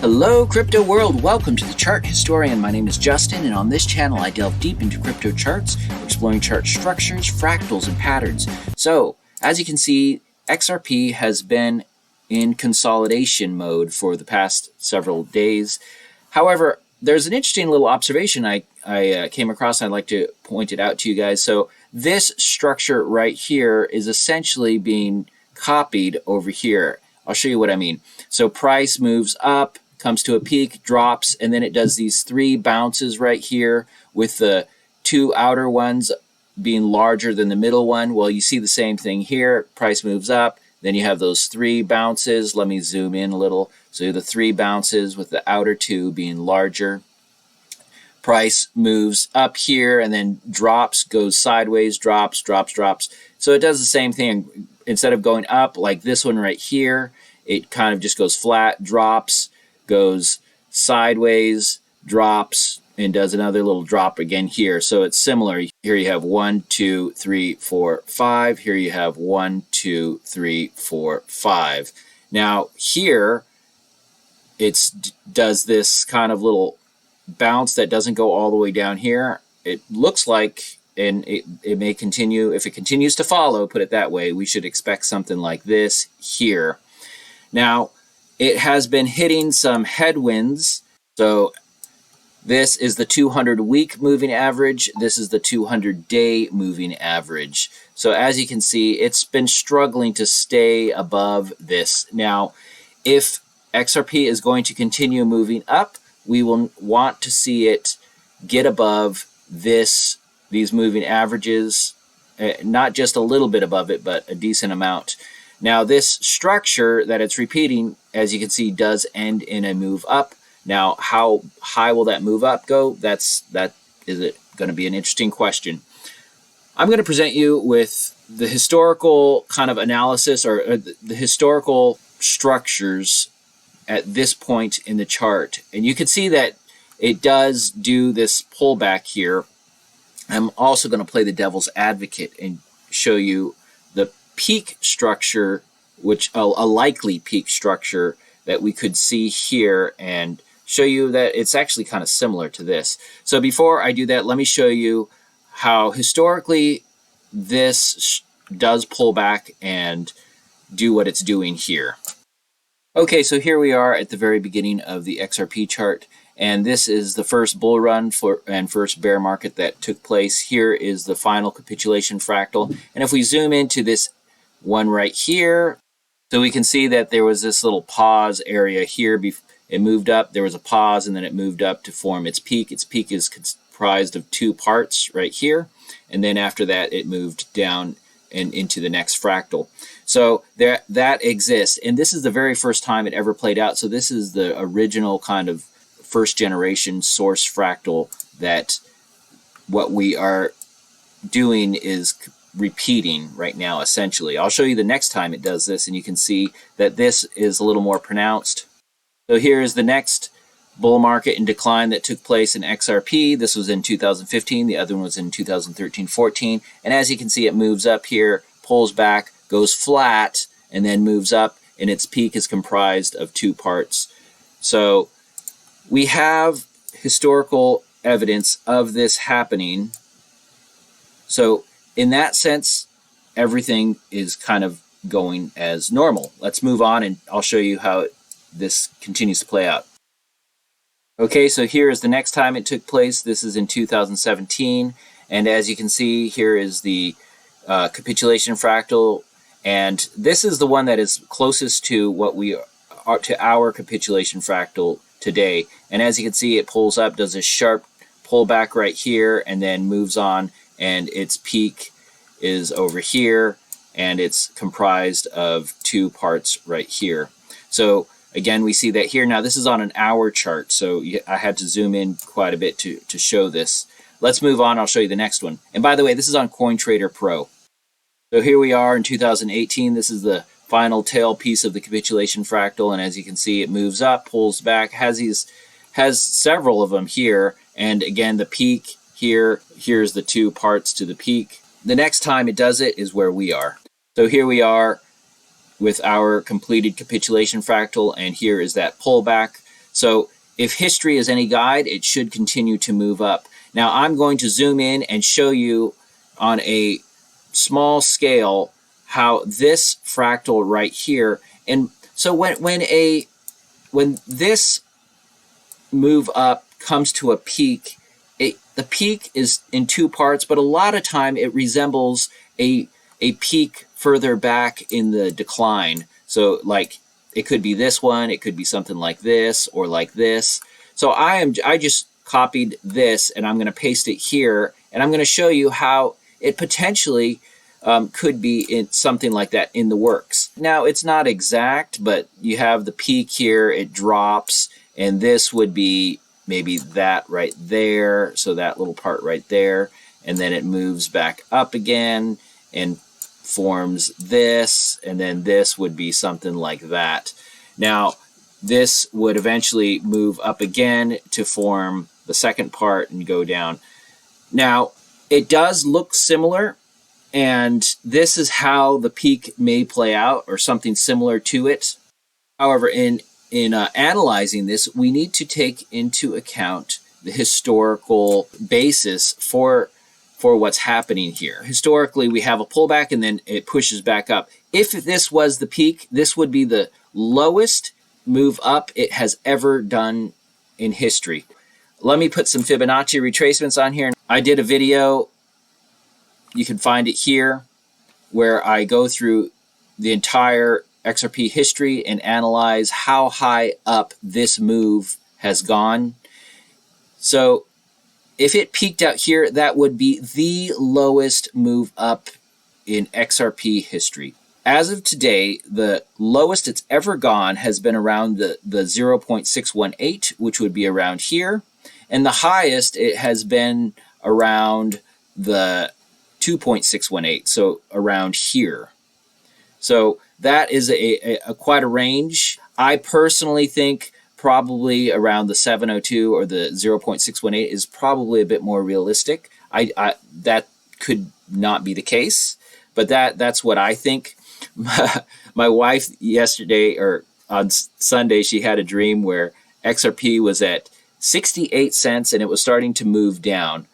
Hello crypto world, welcome to the Chart Historian. My name is Justin, and on this channel I delve deep into crypto charts, exploring chart structures, fractals, and patterns. So, as you can see, XRP has been in consolidation mode for the past several days. However, there's an interesting little observation I came across, and I'd like to point it out to you guys. So this structure right here is essentially being copied over here. I'll show you what I mean. So price moves up, comes to a peak, drops, and then it does these three bounces right here with the two outer ones being larger than the middle one. Well, you see the same thing here. Price moves up, then you have those three bounces. Let me zoom in a little. So the three bounces with the outer two being larger. Price moves up here and then drops, goes sideways, drops, drops, drops. So it does the same thing. Instead of going up like this one right here, it kind of just goes flat, drops, goes sideways, drops, and does another little drop again here. So it's similar. Here you have 1, 2, 3, 4, 5. Here you have 1, 2, 3, 4, 5. Now here it does this kind of little bounce that doesn't go all the way down here. It looks like, and it may continue, if it continues to follow, put it that way, we should expect something like this here. Now, it has been hitting some headwinds. So this is the 200-week moving average. This is the 200-day moving average. So as you can see, it's been struggling to stay above this. Now, if XRP is going to continue moving up, we will want to see it get above these moving averages, not just a little bit above it, but a decent amount. Now this structure that it's repeating, as you can see, does end in a move up. Now how high will that move up go? That is it going to be an interesting question. I'm going to present you with the historical kind of analysis or the historical structures at this point in the chart. And you can see that it does do this pullback here. I'm also going to play the devil's advocate and show you the peak structure, which a likely peak structure that we could see here, and show you that it's actually kind of similar to this. So before I do that, let me show you how historically this does pull back and do what it's doing here. Okay, so here we are at the very beginning of the XRP chart, and this is the first bull run and first bear market that took place. Here is the final capitulation fractal, and if we zoom into this one right here, so we can see that there was this little pause area here. It moved up, there was a pause, and then it moved up to form its peak. Its peak is comprised of two parts right here, and then after that it moved down and into the next fractal. So that exists, and this is the very first time it ever played out. So this is the original kind of first generation source fractal that what we are doing is repeating right now, essentially. I'll show you the next time it does this, and you can see that this is a little more pronounced. So here is the next bull market in decline that took place in XRP. This was in 2015. The other one was in 2013-14. And as you can see, it moves up here, pulls back, goes flat, and then moves up, and its peak is comprised of two parts. So we have historical evidence of this happening. So in that sense, everything is kind of going as normal. Let's move on, and I'll show you how this continues to play out. Okay, so here is the next time it took place. This is in 2017, and as you can see, here is the capitulation fractal, and this is the one that is closest to what we are to our capitulation fractal today. And as you can see, it pulls up, does a sharp pullback right here, and then moves on, and its peak is over here, and it's comprised of two parts right here. So again, we see that here. Now this is on an hour chart, so I had to zoom in quite a bit to show this. Let's move on. I'll show you the next one. And by the way, this is on CoinTrader Pro. So here we are in 2018. This is the final tail piece of the capitulation fractal, and as you can see, it moves up, pulls back, has several of them here, and again the peak here. Here's the two parts to the peak. The next time it does it is where we are. So here we are with our completed capitulation fractal, and here is that pullback. So if history is any guide, it should continue to move up. Now I'm going to zoom in and show you on a small scale how this fractal right here, and so when this move up comes to a peak, the peak is in two parts, but a lot of time it resembles a peak further back in the decline. So like it could be this one, it could be something like this or like this. So I just copied this and I'm going to paste it here, and I'm going to show you how it potentially could be in something like that in the works. Now it's not exact, but you have the peak here, it drops, and this would be maybe that right there, so that little part right there, and then it moves back up again and forms this, and then this would be something like that. Now this would eventually move up again to form the second part and go down. Now it does look similar, and this is how the peak may play out, or something similar to it. However, in analyzing this, we need to take into account the historical basis for what's happening here. Historically, we have a pullback and then it pushes back up. If this was the peak, this would be the lowest move up it has ever done in history. Let me put some Fibonacci retracements on here. I did a video, you can find it here, where I go through the entire XRP history and analyze how high up this move has gone. So if it peaked out here, that would be the lowest move up in XRP history. As of today, the lowest it's ever gone has been around the 0.618, which would be around here. And the highest it has been around the 2.618, so around here. So that is a quite a range. I personally think probably around the 702 or the 0.618 is probably a bit more realistic. That could not be the case, but that's what I think. My wife yesterday, or on Sunday, she had a dream where XRP was at 68 cents and it was starting to move down.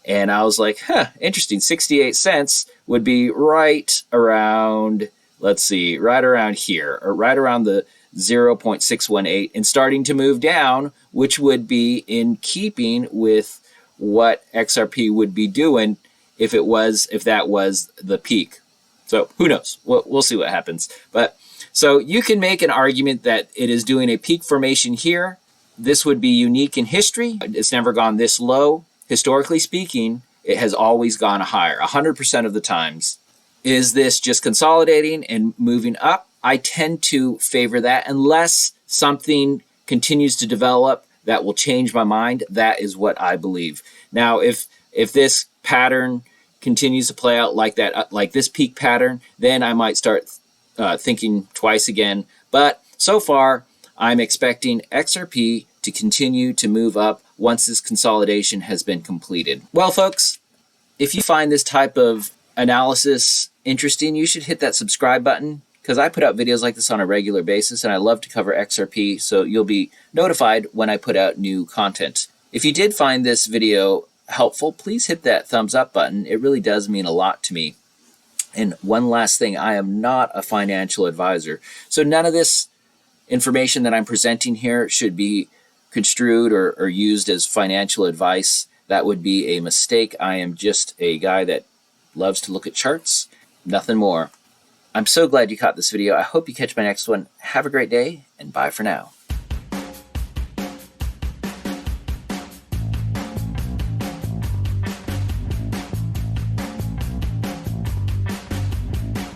And I was like, interesting, 68 cents would be right around, let's see, right around here, or right around the 0.618, and starting to move down, which would be in keeping with what XRP would be doing if that was the peak. So who knows? We'll see what happens. But so you can make an argument that it is doing a peak formation here. This would be unique in history. It's never gone this low. Historically speaking, it has always gone higher, 100% of the times. Is this just consolidating and moving up? I tend to favor that unless something continues to develop that will change my mind. That is what I believe. Now, if this pattern continues to play out like that, like this peak pattern, then I might start thinking twice again. But so far, I'm expecting XRP to continue to move up once this consolidation has been completed. Well, folks, if you find this type of analysis interesting, you should hit that subscribe button, because I put out videos like this on a regular basis, and I love to cover XRP, so you'll be notified when I put out new content. If you did find this video helpful, please hit that thumbs up button. It really does mean a lot to me. And one last thing, I am not a financial advisor, so none of this information that I'm presenting here should be construed or used as financial advice. That would be a mistake. I am just a guy that loves to look at charts, nothing more. I'm so glad you caught this video. I hope you catch my next one. Have a great day, and bye for now.